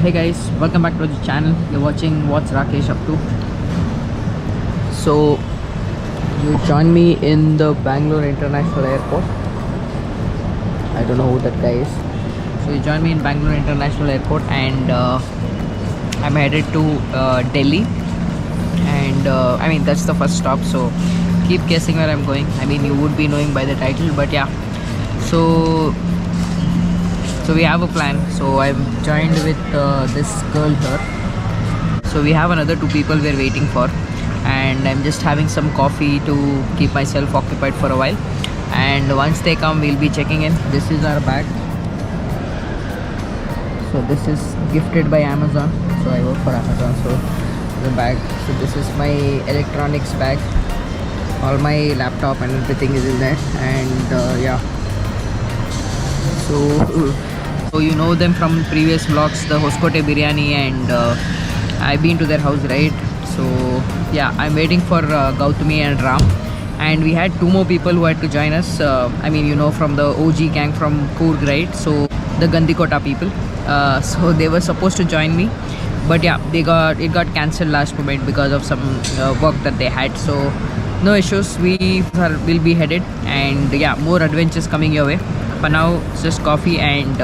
Hey guys, welcome back to the channel. You're watching What's Rakesh Up To. So you join me in the Bangalore International Airport. I don't know who that guy is. So you join me in Bangalore International Airport, and I'm headed to Delhi. And I mean, that's the first stop. So keep guessing where I'm going. I mean, you would be knowing by the title, but yeah. So we have a plan. So I'm joined with this girl here. So we have another two people we're waiting for, and I'm just having some coffee to keep myself occupied for a while. And once they come, we'll be checking in. This is our bag. So this is gifted by Amazon. So I work for Amazon. So the bag. So this is my electronics bag. All my laptop and everything is in there. And yeah. So you know them from previous vlogs, the Hoskote Biryani, and I've been to their house, right? So yeah, I'm waiting for Gautami and Ram, and we had two more people who had to join us. I mean, you know, from the OG gang from Coorg, right? So the Gandikota people. So they were supposed to join me, but yeah, it got cancelled last moment because of some work that they had. So no issues. Will be headed, and yeah, more adventures coming your way. For now, it's just coffee and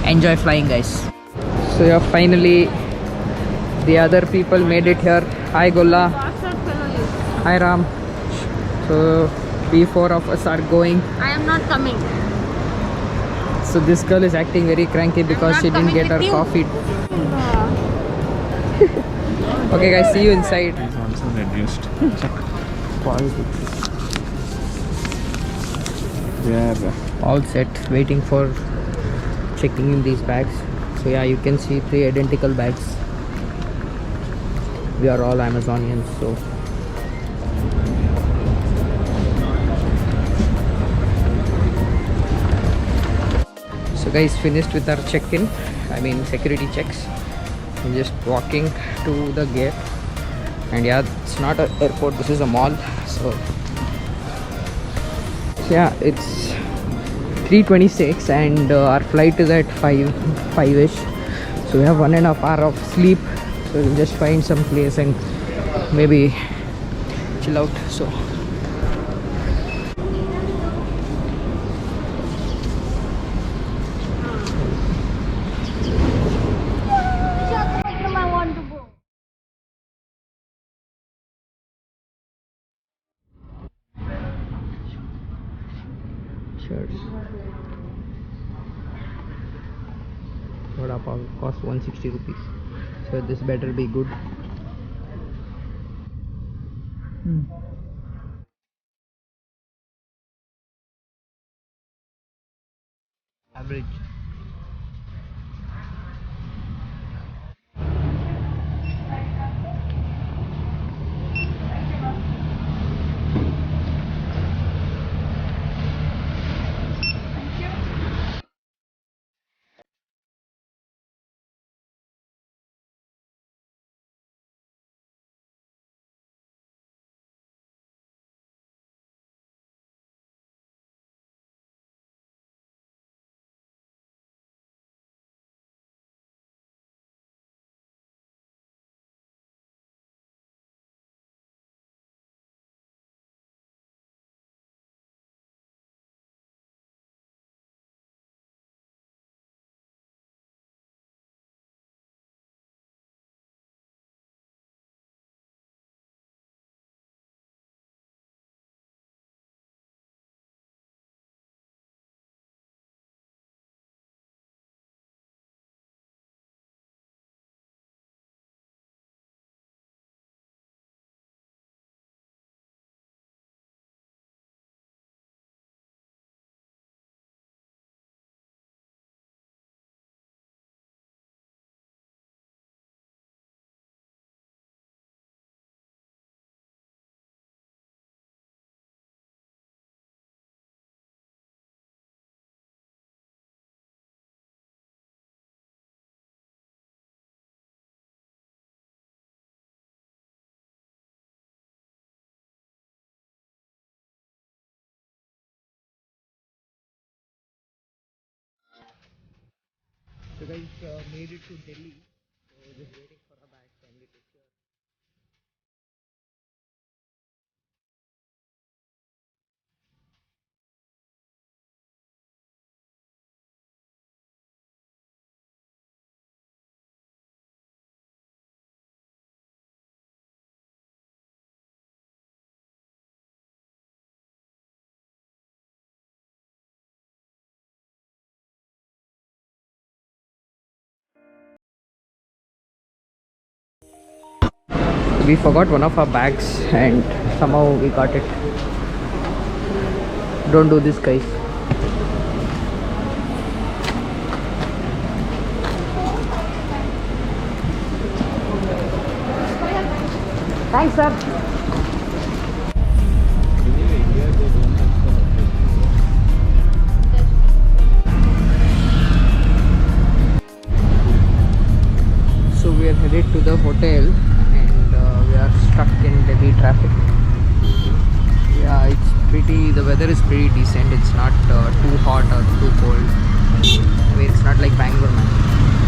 enjoy flying, guys. So yeah, finally the other people made it here. Hi Golla. Hi Ram. So we four of us are going. I am not coming. So this girl is acting very cranky because she didn't get her coffee. Okay guys, see you inside. It's also reduced. Check Quality. yeah. All set, waiting for checking in these bags. So yeah, you can see three identical bags. We are all Amazonians, so guys, finished with our check-in. I mean security checks. I'm just walking to the gate, and yeah, it's not an airport, this is a mall. So yeah, it's 3:26 and our flight is at 5ish. So we have 1.5 hours of sleep. So we'll just find some place and maybe chill out. So I want to go. cheers. Vada pav cost 160 rupees. So this better be good. Average. So guys, made it to Delhi. So just waiting for our bags. Kindly take care. We forgot one of our bags and somehow we got it. Don't do this, guys. Thanks, sir. So we are headed to the hotel and we are stuck in Delhi traffic. Yeah, it's pretty, the weather is pretty decent. It's not too hot or too cold. I mean, it's not like Bangalore, man.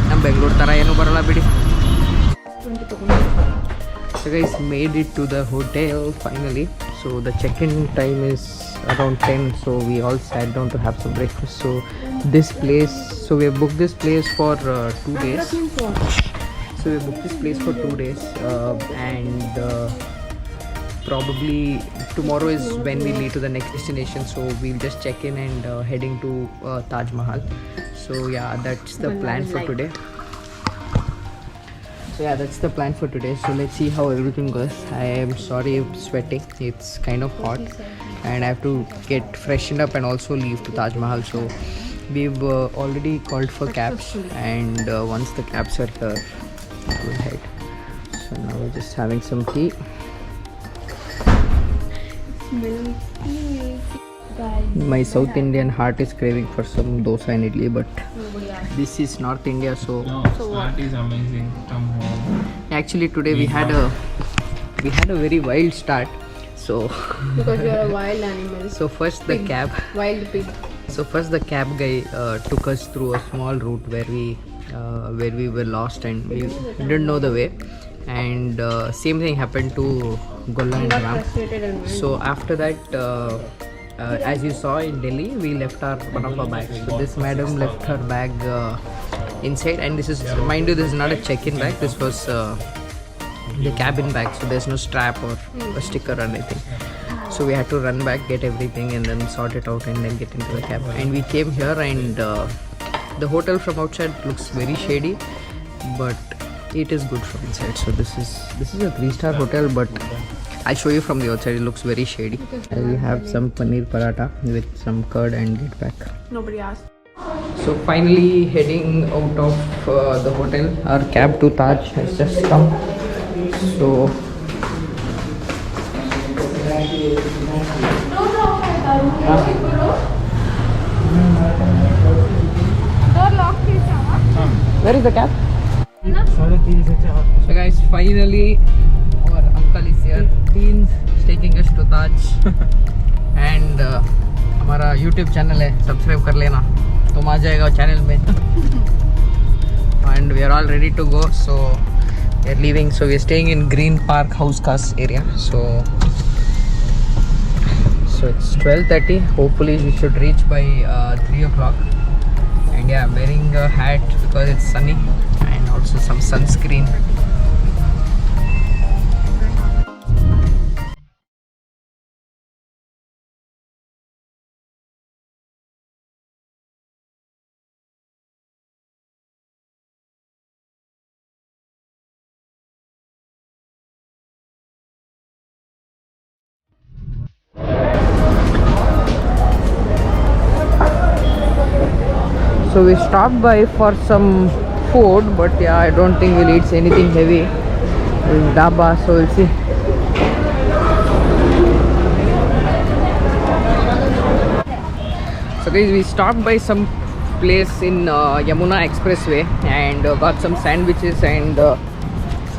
Nam Bangalore tara ಏನು ಬರಲ್ಲ ಬಿಡಿ. So guys, made it to the hotel finally. So the check-in time is around 10, so we all sat down to have some breakfast. So this place, so we have booked this place for 2 days. So we booked this place for 2 days and probably tomorrow is when we leave to the next destination. So we'll just check in and heading to Taj Mahal. So yeah, that's the plan for today. So yeah, that's the plan for today. So let's see how everything goes. I am sorry I'm sweating. It's kind of hot and I have to get freshened up and also leave to Taj Mahal. So we've already called for cabs and once the cabs are here, we'll head. So now we're just having some tea. My South Indian heart is craving for some dosa and idli, but this is North India, so No, that is amazing. Come home. actually today we had a very wild start. So Because you are a wild animal. so first the cab Wild pig. so first the cab guy took us through a small route where we were lost and we didn't know the way, and same thing happened to Golla and Got Ram. frustrated and went. So after that, as you saw in Delhi, we left one of our bags. So this madam left her bag inside, and this is, mind you, this is not a check-in bag. This was the cabin bag. So there's no strap or a sticker or anything. So we had to run back, get everything, and then sort it out, and then get into the cab. And we came here, and the hotel from outside looks very shady, but it is good from inside. So this is a 3-star hotel, but I'll show you from the outside. It looks very shady. I will have some paneer paratha with some curd and get back. Nobody asked. So finally heading out of the hotel. Our cab to Taj has just come. So where is the cab? So guys, finally our uncle is here. He's taking us to Taj and हमारा YouTube channel है, subscribe कर लेना, तुम आ जाएगा channel में. And we are all ready to go, so we are leaving. So we are staying in Green Park House Cars area. So it's 12:30. Hopefully we should reach by 3 o'clock. And yeah, I'm wearing a hat because it's sunny, and also some sunscreen. So we stopped by for some food, but yeah, I don't think we'll eat anything heavy. It's dhaba, so we'll see. So guys, we stopped by some place in Yamuna Expressway and got some sandwiches and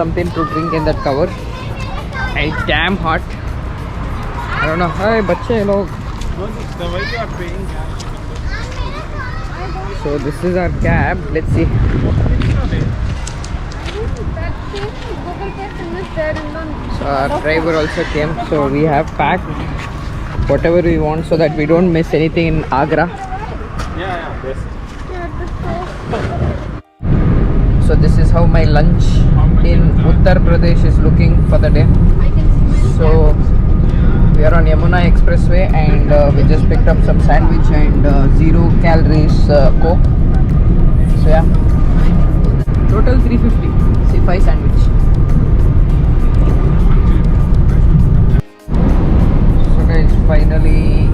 something to drink in that cover. And it's damn hot. I don't know. Hey, bache log. The way you are paying cash. So So this is our cab. Let's see. So our driver also came. So we have packed whatever we want so that we don't miss anything in Agra. Yeah, best. So this is how my lunch in Uttar Pradesh is looking for the day. So we are on Yamuna Expressway and we just picked up some sandwich and 0 calories Coke. So yeah, total 350. See, 5 sandwich. So guys, finally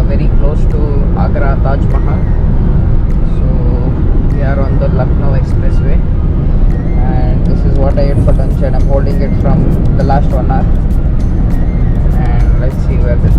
very close to Agra Taj Mahal. So we are on the Lucknow Expressway and this is what I ate for lunch and I'm holding it from the last 1 hour. And let's see where this